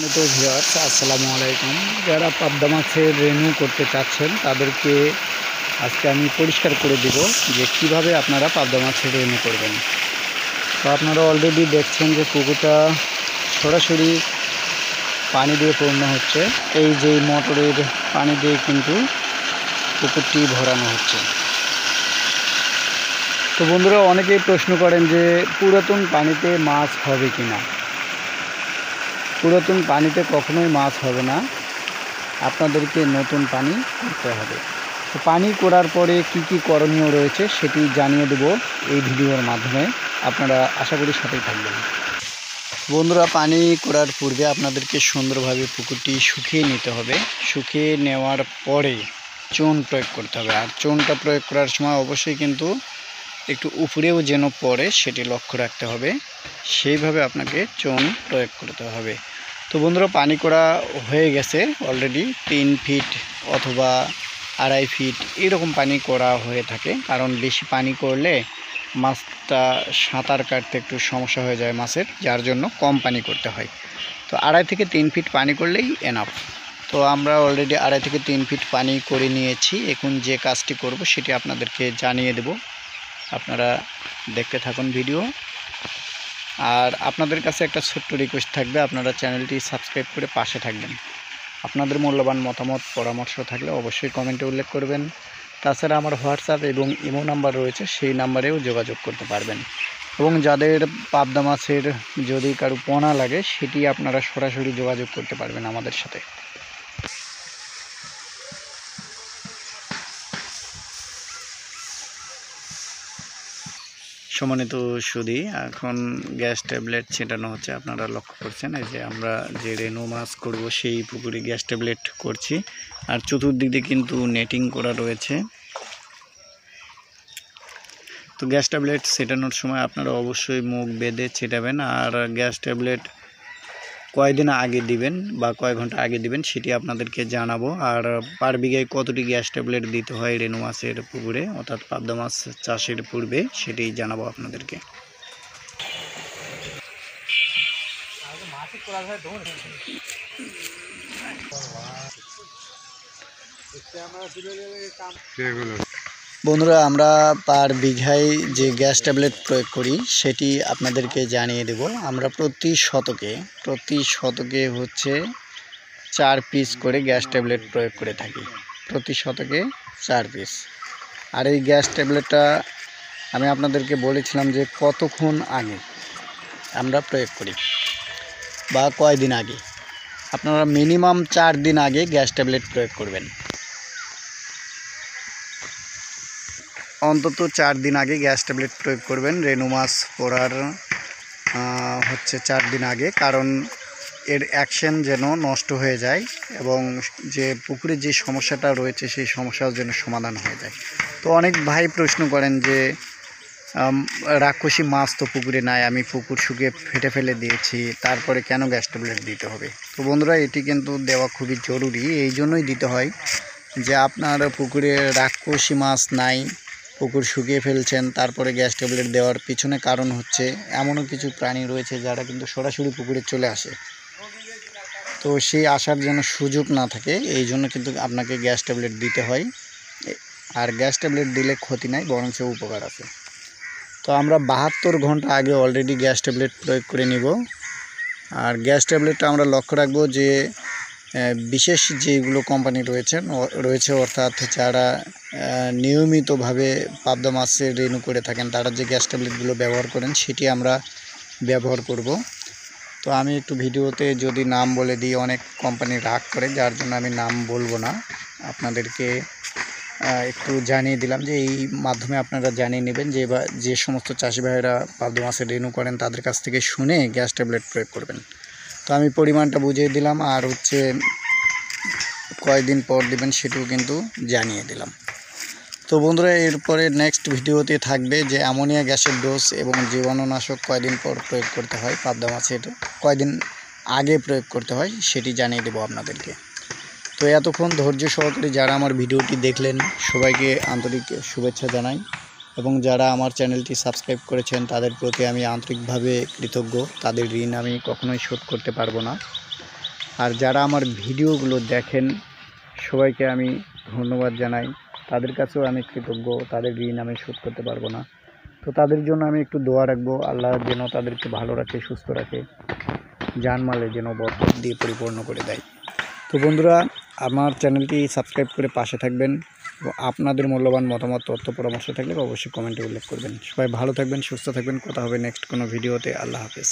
সম্মানিত ভিউয়ার্স, আসসালামু আলাইকুম। যারা পাবদা মাছের রেনু করতে চাচ্ছেন তাদেরকে আজকে আমি পরিষ্কার করে দিব যে কিভাবে আপনারা পাবদা মাছের রেনু করবেন। তো আপনারা অলরেডি দেখছেন যে পুকুরটা সরাসরি পানি দিয়ে পূর্ণ হচ্ছে। এই যে মোটরের পানি দিয়ে কিন্তু পুকুরটি ভরানো হচ্ছে। তো বন্ধুরা, অনেকেই প্রশ্ন করেন যে পুরাতন পানিতে মাছ হবে কিনা। পুরাতন পানিতে কখনোই মাছ হবে না, আপনাদেরকে নতুন পানি করতে হবে। তো পানি করার পরে কি কি করণীয় রয়েছে সেটি জানিয়ে দেব এই ভিডিওর মাধ্যমে। আপনারা আশা করি সাথেই থাকবেন। বন্ধুরা, পানি করার পূর্বে আপনাদেরকে সুন্দরভাবে পুকুরটি শুকিয়ে নিতে হবে। শুকিয়ে নেওয়ার পরে চুন প্রয়োগ করতে হবে। আর চুনটা প্রয়োগ করার সময় অবশ্যই কিন্তু একটু উপরেও যেন পড়ে সেটি লক্ষ্য রাখতে হবে। সেইভাবে আপনাকে চুন প্রয়োগ করতে হবে। তো বন্ধুরা, পানি করা হয়ে গেছে অলরেডি 3 ফিট অথবা 2.5 ফিট এরকম পানি করা হয়ে থাকে। কারণ বেশি পানি করলে মাছটা সাঁতার কাটতে একটু সমস্যা হয়ে যায় মাছের, যার জন্য কম পানি করতে হয়। তো 2.5 থেকে 3 ফিট পানি করলেই এনাফ। তো আমরা অলরেডি 2.5 থেকে 3 ফিট পানি করে নিয়েছি। এখন যে কাজটি করব সেটি আপনাদেরকে জানিয়ে দেব। আপনারা দেখতে থাকুন ভিডিও। আর আপনাদের কাছে একটা ছোট্ট রিকোয়েস্ট থাকবে, আপনারা চ্যানেলটি সাবস্ক্রাইব করে পাশে থাকবেন। আপনাদের মূল্যবান মতামত পরামর্শ থাকলে অবশ্যই কমেন্টে উল্লেখ করবেন। তাছাড়া আমার হোয়াটসঅ্যাপ এবং ইমো নাম্বার রয়েছে, সেই নাম্বারেও যোগাযোগ করতে পারবেন। এবং যাদের পাবদা মাছের যদি কারো পোনা লাগে সেটি আপনারা সরাসরি যোগাযোগ করতে পারবেন আমাদের সাথে। সম্মানিত সুধী, এখন গ্যাস ট্যাবলেট ছেটানো হচ্ছে। আপনারা লক্ষ্য করছেন এই যে আমরা যে রেনু মাছ করব সেই পুকুরে গ্যাস ট্যাবলেট করছি। আর চতুর্দিক দিয়ে কিন্তু নেটিং করা রয়েছে। তো গ্যাস ট্যাবলেট ছেটানোর সময় আপনারা অবশ্যই মুখ বেঁধে ছেটাবেন। আর গ্যাস ট্যাবলেট কয়দিন আগে দিবেন বা কয় ঘন্টা আগে দিবেন সেটি আপনাদেরকে জানাবো। আর পার বিঘায় কতটি গ্যাস ট্যাবলেট দিতে হয় রেনু মাছের পুকুরে অর্থাৎ পাবদা মাছ চাষের পূর্বে সেটি জানাবো আপনাদেরকে। বন্ধুরা, আমরা পার বিঘায় যে গ্যাস ট্যাবলেট প্রয়োগ করি সেটি আপনাদেরকে জানিয়ে দেব। আমরা প্রতি শতকে হচ্ছে 4 পিস করে গ্যাস ট্যাবলেট প্রয়োগ করে থাকি। প্রতি শতকে 4 পিস। আর এই গ্যাস ট্যাবলেটটা আমি আপনাদেরকে বলেছিলাম যে কতক্ষণ আগে আমরা প্রয়োগ করি বা কয়দিন আগে। আপনারা মিনিমাম 4 দিন আগে গ্যাস ট্যাবলেট প্রয়োগ করবেন। অন্তত 4 দিন আগে গ্যাস ট্যাবলেট প্রয়োগ করবেন রেনু মাছ পড়ার হচ্ছে 4 দিন আগে। কারণ এর অ্যাকশন যেন নষ্ট হয়ে যায় এবং যে পুকুরে যে সমস্যাটা রয়েছে সেই সমস্যার যেন সমাধান হয়ে যায়। তো অনেক ভাই প্রশ্ন করেন যে রাক্ষসী মাছ তো পুকুরে নাই, আমি পুকুর শুকিয়ে ফেটে ফেলে দিয়েছি, তারপরে কেন গ্যাস ট্যাবলেট দিতে হবে? তো বন্ধুরা, এটি কিন্তু দেওয়া খুবই জরুরি। এই জন্যই দিতে হয় যে আপনার পুকুরে রাক্ষসী মাছ নাই, পুকুর শুকিয়ে ফেলছেন, তারপরে গ্যাস ট্যাবলেট দেওয়ার পিছনে কারণ হচ্ছে এমনও কিছু প্রাণী রয়েছে যারা কিন্তু সরাসরি পুকুরে চলে আসে। তো সেই আসার যেন সুযোগ না থাকে, এই জন্য কিন্তু আপনাকে গ্যাস ট্যাবলেট দিতে হয়। আর গ্যাস ট্যাবলেট দিলে ক্ষতি নাই, বরং উপকার আছে। তো আমরা 72 ঘন্টা আগে অলরেডি গ্যাস ট্যাবলেট প্রয়োগ করে নিব। আর গ্যাস ট্যাবলেটটা আমরা লক্ষ্য রাখবো যে বিশেষ যেগুলো কোম্পানি রয়েছে অর্থাৎ যারা নিয়মিতভাবে পাবদা মাছের রেনু করে থাকেন তারা যে গ্যাস ট্যাবলেটগুলো ব্যবহার করেন সেটি আমরা ব্যবহার করব। তো আমি একটু ভিডিওতে যদি নাম বলে দিই অনেক কোম্পানি রাগ করে, যার জন্য আমি নাম বলবো না। আপনাদেরকে একটু জানিয়ে দিলাম যে এই মাধ্যমে আপনারা জানিয়ে নেবেন যে সমস্ত চাষি ভাইয়েরা পাবদা মাছের রেনু করেন তাদের কাছ থেকে শুনে গ্যাস ট্যাবলেট প্রয়োগ করবেন। তো আমি পরিমাণটা বুঝিয়ে দিলাম, আর হচ্ছে কয়দিন পর দিবেন সেটাও কিন্তু জানিয়ে দিলাম। তো বন্ধুরা, এরপরে নেক্সট ভিডিওতে থাকবে যে অ্যামোনিয়া গ্যাসের ডোজ এবং জীবাণুনাশক কয়দিন পর প্রয়োগ করতে হয়, পাবদা মাছের কয়দিন আগে প্রয়োগ করতে হয় সেটি জানিয়ে দেবো আপনাদেরকে। তো এতক্ষণ ধৈর্য সহকারে যারা আমার ভিডিওটি দেখলেন সবাইকে আন্তরিক শুভেচ্ছা জানাই। এবং যারা আমার চ্যানেলটি সাবস্ক্রাইব করেছেন তাদের প্রতি আমি আন্তরিকভাবে কৃতজ্ঞ। তাদের ঋণ আমি কখনোই শোধ করতে পারবো না। আর যারা আমার ভিডিওগুলো দেখেন সবাইকে আমি ধন্যবাদ জানাই। তাদের কাছেও আমি কৃতজ্ঞ, তাদের ঋণ আমি শোধ করতে পারবো না। তো তাদের জন্য আমি একটু দোয়া রাখবো, আল্লাহ যেন তাদেরকে ভালো রাখে, সুস্থ রাখে, জানমালে যেন বরকত দিয়ে পরিপূর্ণ করে দেয়। তো বন্ধুরা, আমার চ্যানেলটি সাবস্ক্রাইব করে পাশে থাকবেন এবং আপনাদের মূল্যবান মতামত, তথ্য, পরামর্শ থাকলে অবশ্যই কমেন্টে উল্লেখ করবেন। সবাই ভালো থাকবেন, সুস্থ থাকবেন। কথা হবে নেক্সট কোনো ভিডিওতে। আল্লাহ হাফেজ।